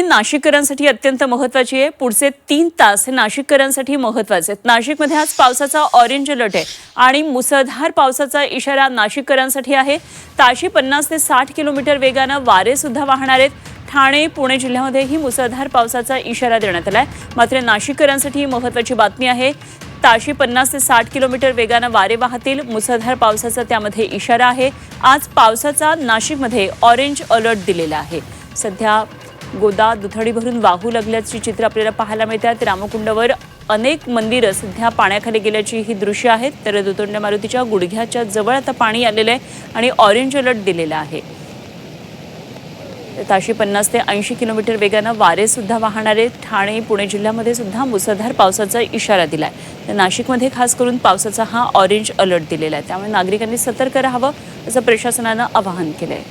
नाशिककरांसाठी अत्यंत महत्त्वाची आहे। पुढचे 3 तास हे नाशिककरांसाठी महत्त्वाचे आहेत। नाशिकमध्ये आज पावसाचा ऑरेंज अलर्ट आहे आणि मुसळधार पावसाचा इशारा नाशिककरांसाठी आहे। ताशी 50 ते 60 किलोमीटर वेगाने वारे सुद्धा वाहणार आहेत। ठाणे पुणे जिल्ह्यामध्येही मुसळधार पावसाचा इशारा देण्यात आलाय। मात्र नाशिककरांसाठी महत्त्वाची बातमी आहे। ताशी 50 ते 60 किलोमीटर वेगाने वारे वाहतील। मुसळधार पावसाचा त्यामध्ये इशारा आहे। आज पावसाचा नाशिकमध्ये ऑरेंज अलर्ट दिलेला आहे। सध्या गोदा दुथडी भरून वाहू लागल्याची चित्र आपल्याला पाहायला मिळतात। रामकुंडवर अनेक मंदिरं सध्या पाण्याखाली गेल्याची ही दृश्य आहेत। तर दुतोंड मारुतीच्या गुडघ्याच्या जवळ आता पाणी आलेलं आहे आणि ऑरेंज अलर्ट दिलेला आहे। ताशी 50 ते 80 किलोमीटर वेगाने वारे सुद्धा वाहणार आहेत। ठाणे पुणे जिल्ह्यामध्ये सुद्धा मुसळधार पावसाचा इशारा दिलाय। तर नाशिकमध्ये खास करून पावसाचा हा ऑरेंज अलर्ट दिलेला आहे। त्यामुळे नागरिकांनी सतर्क राहावं असं प्रशासनानं आवाहन केलंय।